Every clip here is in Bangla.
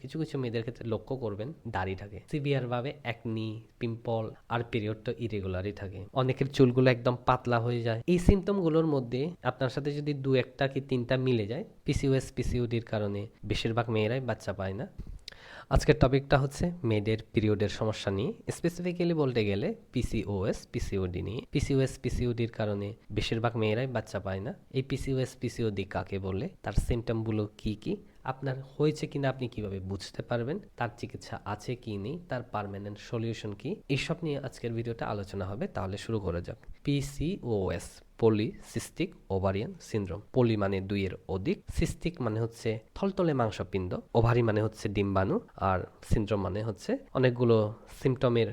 কিছু কিছু মেয়েদের ক্ষেত্রে লক্ষ্য করবেন দাড়ি থাকে, সিভিয়ার ভাবে অ্যাকনি, পিম্পল আর পিরিয়ডটা ইরেগুলারই থাকে। অনেকের চুলগুলো একদম পাতলা হয়ে যায়। এই সিমটম গুলোর মধ্যে আপনার সাথে যদি দু একটা কি তিনটা মিলে যায়, পিসিওএস পিসিওডির কারণে বেশিরভাগ মেয়েরাই বাচ্চা পায় না। আজকের টপিকটা হচ্ছে মেয়েদের পিরিয়ডের সমস্যা নিয়ে, স্পেসিফিক্যালি বলতে গেলে পিসিওএস পিসিওডি নিয়ে। পিসিওএস পিসিওডির কারণে বেশিরভাগ মেয়েরাই বাচ্চা পায় না। এই পিসিওএস পিসিওডি কাকে বলে, তার সিমটমগুলো কি কি, আপনার হয়েছে কিনা আপনি কিভাবে বুঝতে পারবেন, তার চিকিৎসা আছে কি নেই, তার পার্মানেন্ট সলিউশন কি, এইসব নিয়ে আজকের ভিডিওটা আলোচনা হবে। তাহলে শুরু করা যাক। PCOS, polycystic ovarian syndrome. Poly মানে দুইয়ের অধিক, সিস্টিক মানে হচ্ছে থলথলে মাংসপিণ্ড, ওভারি মানে হচ্ছে ডিম্বাণু, আর সিনড্রোম মানে হচ্ছে অনেকগুলো সিমটমের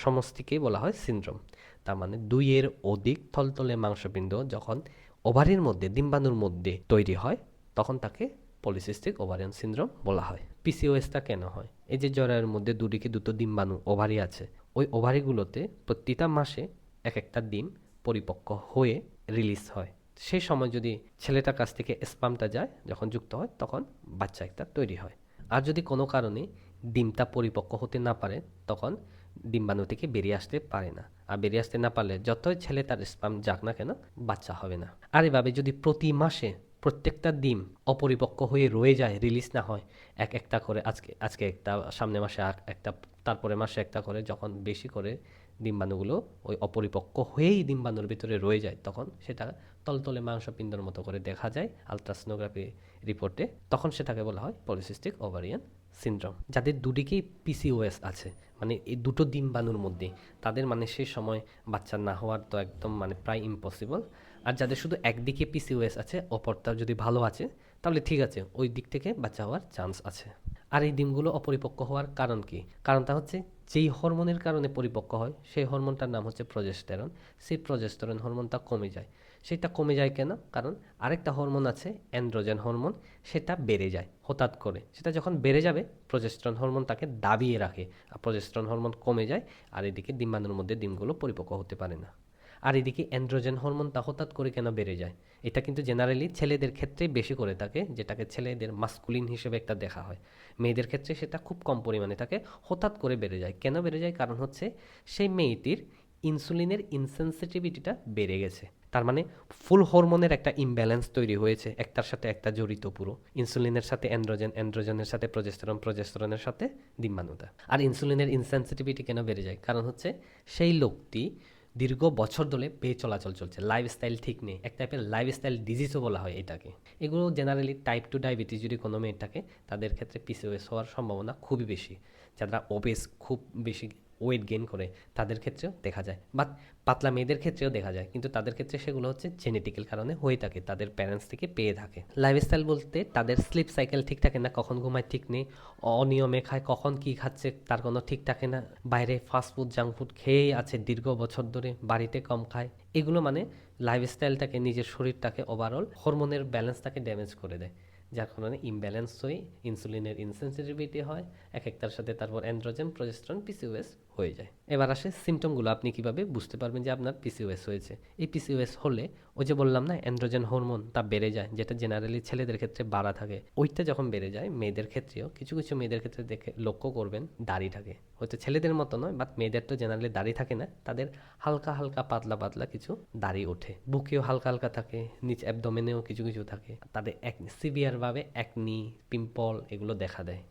সমষ্টিকেই বলা হয় সিনড্রোম। তার মানে দুইয়ের অধিক থলথলে মাংসপিণ্ড যখন ওভারির মধ্যে, ডিম্বাণুর মধ্যে তৈরি হয়, তখন তাকে পলিসিস্টিক ওভারিয়ান সিনড্রোম বলা হয়। পিসিওএসটা কেন হয়? এই যে জরায়ুর মধ্যে দুটো ডিম্বাণু ওভারি আছে, ওই ওভারিগুলোতে প্রতিটা মাসে এক একটা ডিম পরিপক্ক হয়ে রিলিজ হয়। সেই সময় যদি ছেলেটার কাছ থেকে স্পামটা যায়, যখন যুক্ত হয়, তখন বাচ্চা একটা তৈরি হয়। আর যদি কোনো কারণে ডিমটা পরিপক্ক হতে না পারে, তখন ডিম্বাণু থেকে বেরিয়ে আসতে পারে না। আর বেরিয়ে আসতে না পারলে যতই ছেলে তার স্পাম যাক না কেন, বাচ্চা হবে না। আর এভাবে যদি প্রতি মাসে প্রত্যেকটা ডিম অপরিপক্ক হয়ে রয়ে যায়, রিলিজ না হয়, এক একটা করে, আজকে একটা, সামনে মাসে একটা, তারপরে মাসে একটা করে, যখন বেশি করে ডিম্বাণুগুলো ওই অপরিপক্ক হয়েই ডিম্বাণুর ভিতরে রয়ে যায়, তখন সেটা তলতলে মাংসপিণ্ডর মতো করে দেখা যায় আলট্রাসোনোগ্রাফি রিপোর্টে। তখন সেটাকে বলা হয় পলিসিস্টিক ওভারিয়ান সিনড্রোম। যাদের দুদিকেই পিসিওএস আছে, মানে এই দুটো ডিম্বাণুর মধ্যে, তাদের মানে সেই সময় বাচ্চা না হওয়ার তো একদম মানে প্রায় ইম্পসিবল। আর যাদের শুধু একদিকে পিসিওএস আছে, অপরটা যদি ভালো আছে, তাহলে ঠিক আছে, ওই দিক থেকে বাচ্চা হওয়ার চান্স আছে। আর এই ডিমগুলো অপরিপক্ক হওয়ার কারণ কি? কারণটা হচ্ছে যেই হরমোনের কারণে পরিপক্ক হয়, সেই হরমোনটার নাম হচ্ছে প্রজেস্টেরন। সেই প্রজেস্টেরন হরমোনটা কমে যায়। সেটা কমে যায় কেন? কারণ আরেকটা হরমোন আছে, অ্যান্ড্রোজেন হরমোন, সেটা বেড়ে যায় হঠাৎ করে। সেটা যখন বেড়ে যাবে, প্রজেস্টেরন হরমোন তাকে দাবিয়ে রাখে, আর প্রজেস্টেরন হরমোন কমে যায়, আর এদিকে ডিম্বাণুর মধ্যে ডিমগুলো পরিপক্ক হতে পারে না। আর এদিকে অ্যান্ড্রোজেন হরমোনটা হঠাৎ করে কেন বেড়ে যায়? এটা কিন্তু জেনারেলি ছেলেদের ক্ষেত্রেই বেশি করে থাকে, যেটাকে ছেলেদের মাস্কুলিন হিসেবে একটা দেখা হয়। মেয়েদের ক্ষেত্রে সেটা খুব কম পরিমাণে থাকে, হঠাৎ করে বেড়ে যায়। কেন বেড়ে যায়? কারণ হচ্ছে সেই মেয়েটির ইনসুলিনের ইনসেনসিটিভিটিটা বেড়ে গেছে। তার মানে ফুল হরমোনের একটা ইমব্যালেন্স তৈরি হয়েছে, একটার সাথে একটা জড়িত পুরো। ইনসুলিনের সাথে অ্যান্ড্রোজেন, অ্যান্ড্রোজেনের সাথে প্রজেস্টেরন, প্রজেস্টেরনের সাথে ডিম্বাণুটা। আর ইনসুলিনের ইনসেনসিটিভিটি কেন বেড়ে যায়? কারণ হচ্ছে সেই লোকটি দীর্ঘ বছর ধরে পেয়ে চলাচল চলছে, লাইফস্টাইল ঠিক নেই, এক টাইপের লাইফস্টাইল ডিজিজও বলা হয় এটাকে। এগুলো জেনারেলি টাইপ 2 ডায়াবেটিস যদি কোনো মেয়ের থাকে, তাদের ক্ষেত্রে পিসিওএস হওয়ার সম্ভাবনা খুবই বেশি। যারা ওবেস, খুব বেশি ওয়েট গেইন করে, তাদের ক্ষেত্রেও দেখা যায়। বাট পাতলা মেয়েদের ক্ষেত্রেও দেখা যায়, কিন্তু তাদের ক্ষেত্রে সেগুলো হচ্ছে জেনেটিক্যাল কারণে হয়ে থাকে, তাদের প্যারেন্টস থেকে পেয়ে থাকে। লাইফস্টাইল বলতে তাদের স্লিপ সাইকেল ঠিক থাকে না, কখন ঘুমায় ঠিক নেই, অনিয়মে খায়, কখন কি খাচ্ছে তার কোনো ঠিক থাকে না, বাইরে ফাস্টফুড জাঙ্ক ফুড খেয়েই আছে দীর্ঘ বছর ধরে, বাড়িতে কম খায়। এগুলো মানে লাইফস্টাইলটাকে, নিজের শরীরটাকে ওভারঅল হরমোনের ব্যালেন্সটাকে ড্যামেজ করে দেয়, যার কারণে ইমব্যালেন্স হয়ে ইনসুলিনের ইনসেনসিটিভিটি হয়, এক একটার সাথে তারপর অ্যান্ড্রোজেন, প্রজেস্টেরন, পিসিওএস হয়ে যায়। এবার আসে সিমটমগুলো। আপনি কিভাবে বুঝতে পারবেন যে আপনার পিসিওএস হয়েছে? এই পিসিওএস হলে, ওই যে বললাম না, অ্যান্ড্রোজেন হরমোন তা বেড়ে যায়, যেটা জেনারেলি ছেলেদের ক্ষেত্রে বাড়া থাকে, ওইটা যখন বেড়ে যায়, মেয়েদের ক্ষেত্রেও কিছু কিছু মেয়েদের ক্ষেত্রে দেখে লক্ষ্য করবেন দাড়ি থাকে। হয়তো ছেলেদের মতো নয়, বাট মেয়েদের তো জেনারেলি দাড়ি থাকে না, তাদের হালকা হালকা পাতলা পাতলা কিছু দাড়ি ওঠে, বুকেও হালকা হালকা থাকে, নিচ অ্যাবডোমেনেও কিছু কিছু থাকে। তাদের সিভিয়ার ভাবে অ্যাকনি, পিম্পল এগুলো দেখা দেয়।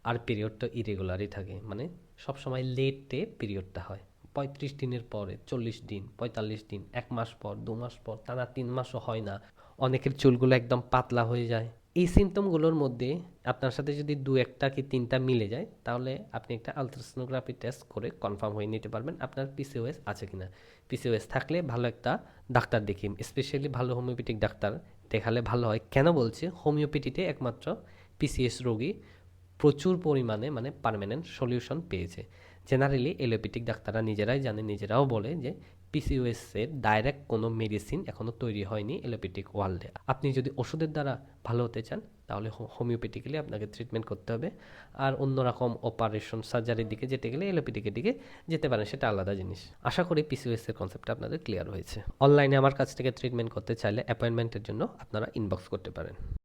আর পিরিয়ডটা ইরেগুলারই থাকে, মানে সবসময় লেটে পিরিয়ডটা হয়, 35 দিনের পরে, 40 দিন, 45 দিন, 1 মাস পর, 2 মাস পর, টানা 3 মাসও হয় না। অনেকের চুলগুলো একদম পাতলা হয়ে যায়। এই সিমটমগুলোর মধ্যে আপনার সাথে যদি দু একটা কি তিনটা মিলে যায়, তাহলে আপনি একটা আলট্রাসোনোগ্রাফি টেস্ট করে কনফার্ম হয়ে নিতে পারবেন আপনার পিসিওএস আছে কিনা। পিসিওএস থাকলে ভালো একটা ডাক্তার দেখিয়ে, স্পেশালি ভালো হোমিওপ্যাথিক ডাক্তার দেখালে ভালো হয়। কেন বলছি? হোমিওপ্যাথিতে একমাত্র পিসিএস রোগী প্রচুর পরিমাণে মানে পার্মানেন্ট সলিউশন পেয়েছে। জেনারেলি এলোপ্যাথিক ডাক্তাররা নিজেরাই জানে, নিজেরাও বলে যে পিসিওএস এর ডাইরেক্ট কোনো মেডিসিন এখনো তৈরি হয়নি এলোপ্যাথিক ওয়ার্ল্ডে। আপনি যদি ওষুধের দ্বারা ভালো হতে চান, তাহলে হোমিওপ্যাথিক্যালি আপনাকে ট্রিটমেন্ট করতে হবে। আর অন্যরকম অপারেশন, সার্জারির দিকে যেতে গেলে এলোপ্যাথিকের দিকে যেতে পারেন, সেটা আলাদা জিনিস। আশা করি পিসিওএস এর কনসেপ্টটা আপনাদের ক্লিয়ার হয়েছে। অনলাইনে আমার কাছ থেকে ট্রিটমেন্ট করতে চাইলে অ্যাপয়েন্টমেন্টের জন্য আপনারা ইনবক্স করতে পারেন।